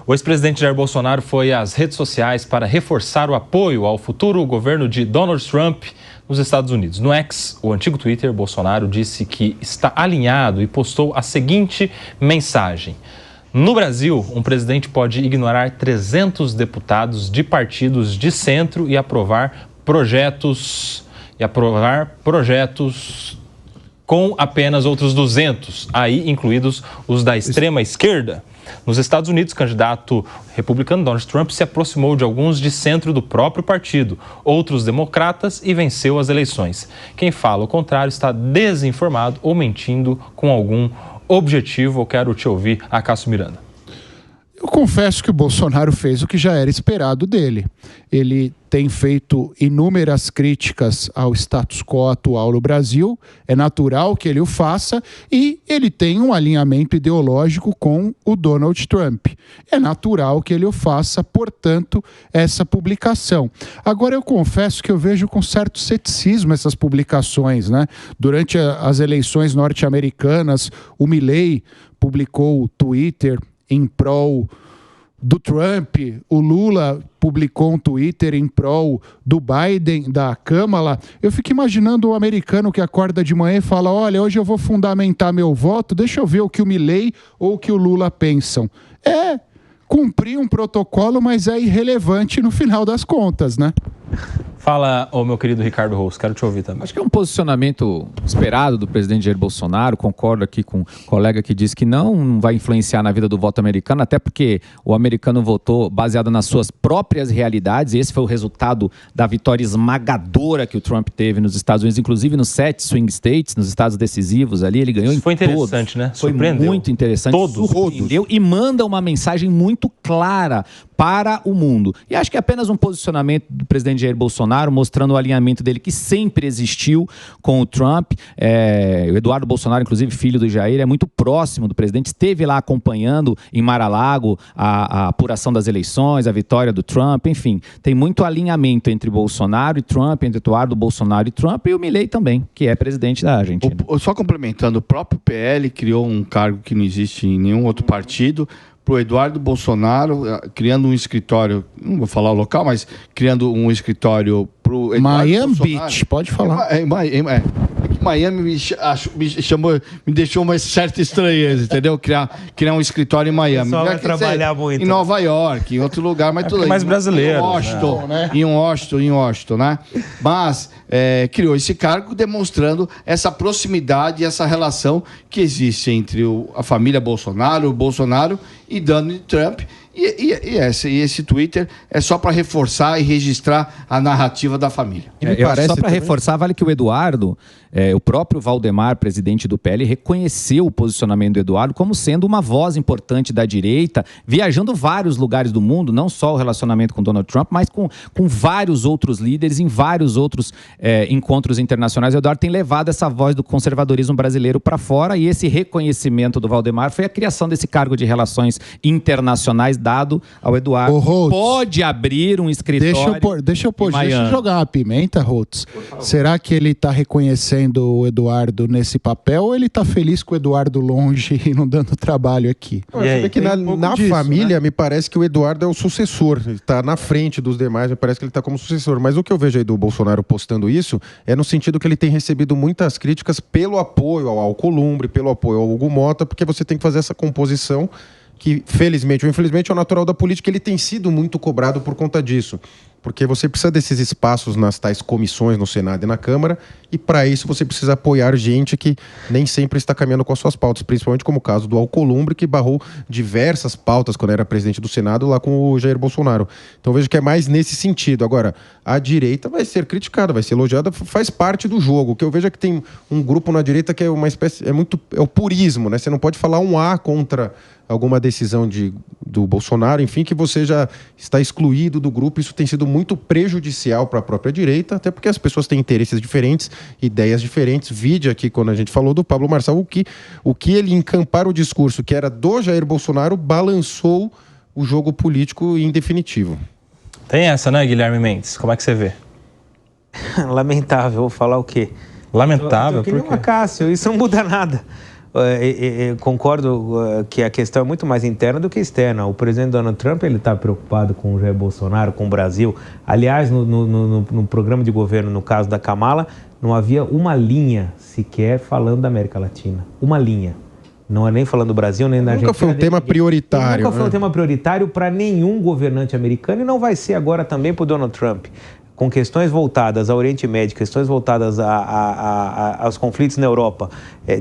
O ex-presidente Jair Bolsonaro foi às redes sociais para reforçar o apoio ao futuro governo de Donald Trump nos Estados Unidos. No X, o antigo Twitter, Bolsonaro disse que está alinhado e postou a seguinte mensagem: no Brasil, um presidente pode ignorar 300 deputados de partidos de centro e aprovar projetos com apenas outros 200, aí incluídos os da extrema esquerda. Nos Estados Unidos, o candidato republicano Donald Trump se aproximou de alguns de centro do próprio partido, outros democratas, e venceu as eleições. Quem fala o contrário está desinformado ou mentindo com algum objetivo. Eu quero te ouvir, Acácio Miranda. Eu confesso que o Bolsonaro fez o que já era esperado dele. Ele tem feito inúmeras críticas ao status quo atual no Brasil, é natural que ele o faça, e ele tem um alinhamento ideológico com o Donald Trump. É natural que ele o faça, portanto, essa publicação. Agora, eu confesso que eu vejo com certo ceticismo essas publicações, né? Durante as eleições norte-americanas, o Milley publicou o Twitter em prol do Trump, o Lula publicou um Twitter em prol do Biden, da Câmara. Eu fico imaginando o americano que acorda de manhã e fala: olha, hoje eu vou fundamentar meu voto, deixa eu ver o que o Milley ou o que o Lula pensam. É cumprir um protocolo, mas é irrelevante no final das contas, né? Fala, meu querido Ricardo Roos, quero te ouvir também. Acho que é um posicionamento esperado do presidente Jair Bolsonaro. Concordo aqui com o colega que diz que não vai influenciar na vida do voto americano, até porque o americano votou baseado nas suas próprias realidades, e esse foi o resultado da vitória esmagadora que o Trump teve nos Estados Unidos, inclusive nos 7 swing states, nos estados decisivos ali, ele ganhou em todos. Foi interessante, né? Foi muito interessante, surpreendeu e manda uma mensagem muito clara para o mundo. E acho que é apenas um posicionamento do presidente Jair Bolsonaro, mostrando o alinhamento dele que sempre existiu com o Trump. O Eduardo Bolsonaro, inclusive filho do Jair, é muito próximo do presidente, esteve lá acompanhando em Mar-a-Lago a apuração das eleições, a vitória do Trump, enfim. Tem muito alinhamento entre Bolsonaro e Trump, entre Eduardo Bolsonaro e Trump, e o Milley também, que é presidente da Argentina. Só complementando, o próprio PL criou um cargo que não existe em nenhum outro partido, para o Eduardo Bolsonaro, criando um escritório, não vou falar o local, mas criando um escritório para o Eduardo Miami Bolsonaro. Beach, pode falar. Miami me deixou uma certa estranheza, entendeu? Criar um escritório em Miami. Vai trabalhar muito. Em Nova York, em outro lugar, mas tudo mais brasileiro. Em Washington, né? Mas criou esse cargo demonstrando essa proximidade e essa relação que existe entre a família Bolsonaro, o Bolsonaro e Donald Trump. E esse Twitter é só para reforçar e registrar a narrativa da família. Só para reforçar, vale que o Eduardo, o próprio Valdemar, presidente do PL, reconheceu o posicionamento do Eduardo como sendo uma voz importante da direita, viajando vários lugares do mundo, não só o relacionamento com Donald Trump, mas com vários outros líderes em vários outros encontros internacionais. O Eduardo tem levado essa voz do conservadorismo brasileiro para fora, e esse reconhecimento do Valdemar foi a criação desse cargo de relações internacionais dado ao Eduardo. Pode abrir um escritório. Deixa eu jogar uma pimenta, Holtz. Será que ele está reconhecendo o Eduardo nesse papel, ou ele está feliz com o Eduardo longe e não dando trabalho aqui? Você vê que na família, né? Me parece que o Eduardo é o sucessor. Ele está na frente dos demais, me parece que ele está como sucessor. Mas o que eu vejo aí do Bolsonaro postando isso é no sentido que ele tem recebido muitas críticas pelo apoio ao Alcolumbre, pelo apoio ao Hugo Mota, porque você tem que fazer essa composição que, felizmente ou infelizmente, é o natural da política. Ele tem sido muito cobrado por conta disso, porque você precisa desses espaços nas tais comissões no Senado e na Câmara, e para isso você precisa apoiar gente que nem sempre está caminhando com as suas pautas, principalmente como o caso do Alcolumbre, que barrou diversas pautas quando era presidente do Senado lá com o Jair Bolsonaro. Então vejo que é mais nesse sentido. Agora, a direita vai ser criticada, vai ser elogiada, faz parte do jogo. O que eu vejo é que tem um grupo na direita que é uma espécie, é o purismo, né? Você não pode falar um A contra alguma decisão do Bolsonaro, enfim, que você já está excluído do grupo. Isso tem sido muito prejudicial para a própria direita, até porque as pessoas têm interesses diferentes, ideias diferentes. Vide aqui, quando a gente falou do Pablo Marçal, o que ele encampar o discurso que era do Jair Bolsonaro balançou o jogo político em definitivo. Tem essa, né, Guilherme Mendes? Como é que você vê? Lamentável, vou falar o quê? Lamentável? Por quê? Cássio, isso não muda nada. concordo que a questão é muito mais interna do que externa. O presidente Donald Trump ele está preocupado com o Jair Bolsonaro, com o Brasil. Aliás, no programa de governo, no caso da Kamala, não havia uma linha sequer falando da América Latina. Uma linha. Não é nem falando do Brasil, nem da Argentina. Nunca foi um tema prioritário. Nunca foi um tema prioritário para nenhum governante americano e não vai ser agora também para o Donald Trump. Com questões voltadas ao Oriente Médio, questões voltadas aos conflitos na Europa,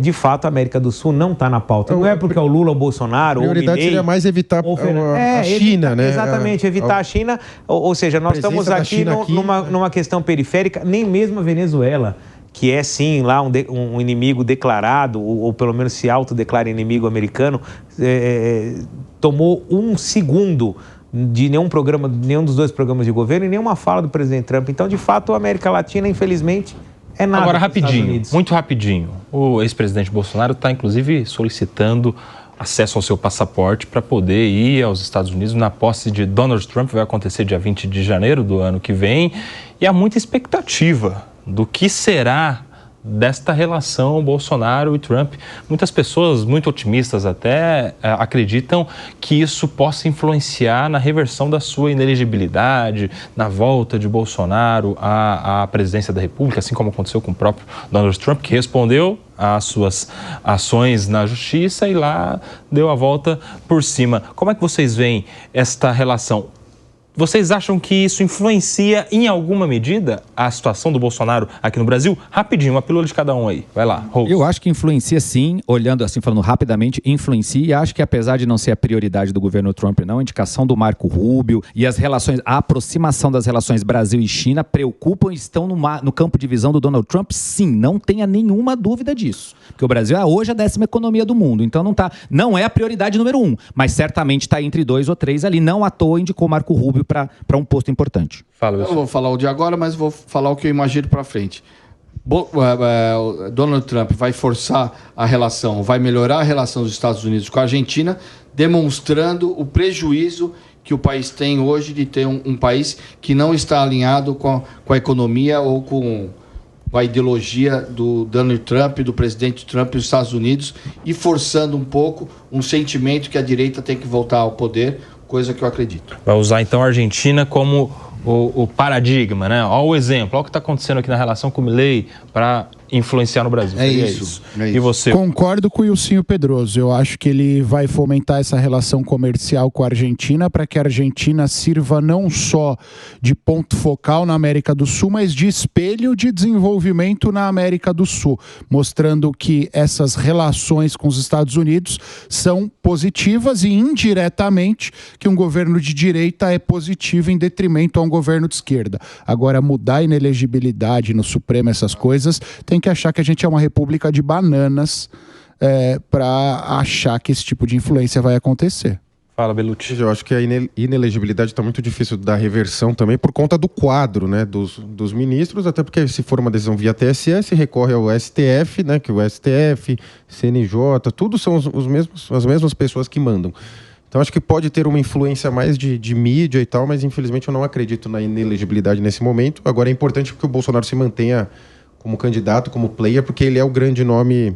de fato a América do Sul não está na pauta. Não é porque é o Lula, o Bolsonaro, ou o Milei... A prioridade seria mais evitar a China, né? Exatamente, evitar a China. Ou seja, nós estamos aqui numa questão periférica, nem mesmo a Venezuela, que é sim lá um inimigo declarado, ou pelo menos se autodeclara inimigo americano, tomou um segundo de nenhum dos dois programas de governo e nenhuma fala do presidente Trump. Então, de fato, a América Latina, infelizmente, é nada. Agora, rapidinho, muito rapidinho. O ex-presidente Bolsonaro está, inclusive, solicitando acesso ao seu passaporte para poder ir aos Estados Unidos na posse de Donald Trump. Vai acontecer dia 20 de janeiro do ano que vem. E há muita expectativa do que será desta relação Bolsonaro e Trump. Muitas pessoas, muito otimistas até, acreditam que isso possa influenciar na reversão da sua inelegibilidade, na volta de Bolsonaro à presidência da República, assim como aconteceu com o próprio Donald Trump, que respondeu às suas ações na justiça e lá deu a volta por cima. Como é que vocês veem esta relação? Vocês acham que isso influencia em alguma medida a situação do Bolsonaro aqui no Brasil? Rapidinho, uma pílula de cada um aí. Vai lá, Rose. Eu acho que influencia sim, olhando assim, falando rapidamente, influencia, e acho que apesar de não ser a prioridade do governo Trump, não, a indicação do Marco Rubio e as relações, a aproximação das relações Brasil e China preocupam e estão no campo de visão do Donald Trump, sim, não tenha nenhuma dúvida disso. Porque o Brasil é hoje a 10ª economia do mundo, então não é a prioridade número 1, mas certamente está entre 2 ou 3 ali, não à toa indicou Marco Rubio para um posto importante. Fala, eu não vou falar o de agora, mas vou falar o que eu imagino para frente. Donald Trump vai forçar a relação, vai melhorar a relação dos Estados Unidos com a Argentina, demonstrando o prejuízo que o país tem hoje de ter um país que não está alinhado com a economia ou com a ideologia do Donald Trump, do presidente Trump dos Estados Unidos, e forçando um pouco um sentimento que a direita tem que voltar ao poder, coisa que eu acredito. Vai usar então a Argentina como o paradigma, né? Olha o exemplo, olha o que está acontecendo aqui na relação com o Milei para influenciar no Brasil. É isso. E você? Concordo com o Ilcinho Pedroso. Eu acho que ele vai fomentar essa relação comercial com a Argentina para que a Argentina sirva não só de ponto focal na América do Sul, mas de espelho de desenvolvimento na América do Sul, mostrando que essas relações com os Estados Unidos são positivas e indiretamente que um governo de direita é positivo em detrimento a um governo de esquerda. Agora, mudar a inelegibilidade no Supremo, essas coisas, tem que achar que a gente é uma república de bananas para achar que esse tipo de influência vai acontecer. Fala, Bellucci. Eu acho que a inelegibilidade está muito difícil da reversão também por conta do quadro, né, dos ministros, até porque se for uma decisão via TSE, se recorre ao STF, né, que o STF, CNJ, tudo são as mesmas pessoas que mandam. Então acho que pode ter uma influência mais de mídia e tal, mas infelizmente eu não acredito na inelegibilidade nesse momento. Agora é importante que o Bolsonaro se mantenha como candidato, como player, porque ele é o grande nome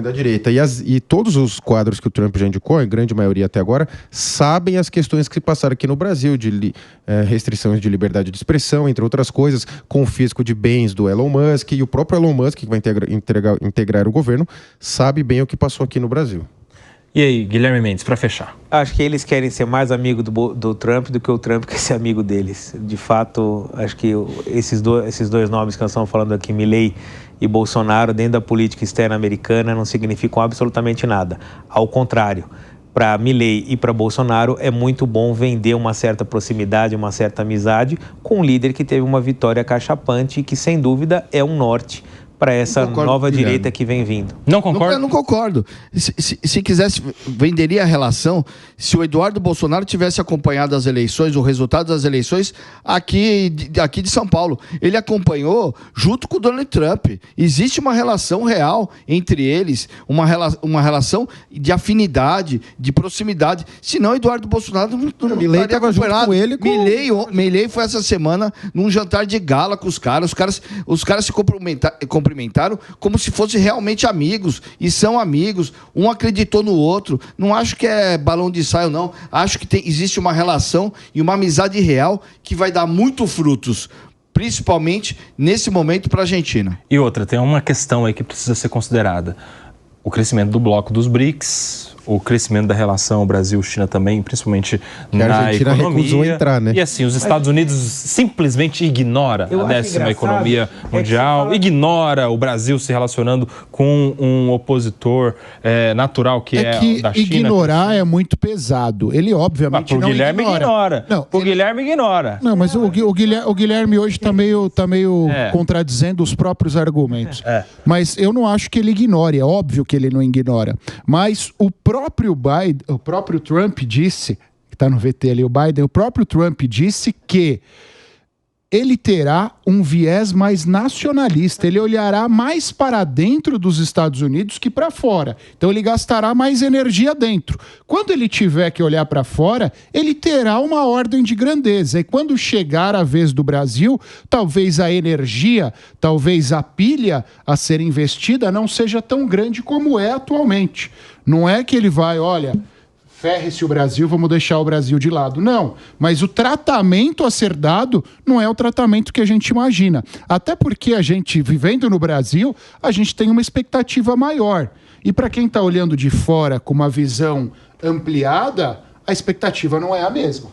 da direita. E todos os quadros que o Trump já indicou, a grande maioria até agora, sabem as questões que passaram aqui no Brasil, de restrições de liberdade de expressão, entre outras coisas, confisco de bens do Elon Musk, e o próprio Elon Musk, que vai integrar o governo, sabe bem o que passou aqui no Brasil. E aí, Guilherme Mendes, para fechar? Acho que eles querem ser mais amigo do Trump do que o Trump quer ser amigo deles. De fato, acho que esses dois nomes que nós estamos falando aqui, Milei e Bolsonaro, dentro da política externa americana, não significam absolutamente nada. Ao contrário, para Milei e para Bolsonaro, é muito bom vender uma certa proximidade, uma certa amizade com um líder que teve uma vitória cachapante e que, sem dúvida, é um norte para essa nova direita que vem vindo. Não concordo? Não concordo. Se quisesse, venderia a relação se o Eduardo Bolsonaro tivesse acompanhado as eleições, o resultado das eleições aqui de São Paulo. Ele acompanhou junto com o Donald Trump. Existe uma relação real entre eles, uma relação de afinidade, de proximidade. Senão, Eduardo Bolsonaro não Milei estava junto com ele. Milei foi essa semana num jantar de gala com os caras. Os caras se cumprimentaram como se fossem realmente amigos, e são amigos, um acreditou no outro. Não acho que é balão de ensaio, não. Acho que existe uma relação e uma amizade real que vai dar muito frutos, principalmente nesse momento para a Argentina. E outra, tem uma questão aí que precisa ser considerada. O crescimento do bloco dos BRICS, o crescimento da relação Brasil-China também, principalmente na economia. Recusou entrar, né? E assim, os Estados Unidos simplesmente ignora a 10ª economia mundial, ignora o Brasil se relacionando com um opositor natural que é que da China. Ignorar é muito pesado. Ele obviamente não ignora. Não, o Guilherme ignora. Não, mas o Guilherme hoje está meio contradizendo os próprios argumentos. Mas eu não acho que ele ignore, é óbvio que ele não ignora. Mas o próprio Trump disse, que está no VT ali, o próprio Trump disse que ele terá um viés mais nacionalista, ele olhará mais para dentro dos Estados Unidos que para fora. Então ele gastará mais energia dentro. Quando ele tiver que olhar para fora, ele terá uma ordem de grandeza. E quando chegar a vez do Brasil, talvez a energia, talvez a pilha a ser investida não seja tão grande como é atualmente. Não é que ele vai, olha, ferre-se o Brasil, vamos deixar o Brasil de lado. Não, mas o tratamento a ser dado não é o tratamento que a gente imagina. Até porque a gente, vivendo no Brasil, a gente tem uma expectativa maior. E para quem está olhando de fora com uma visão ampliada, a expectativa não é a mesma.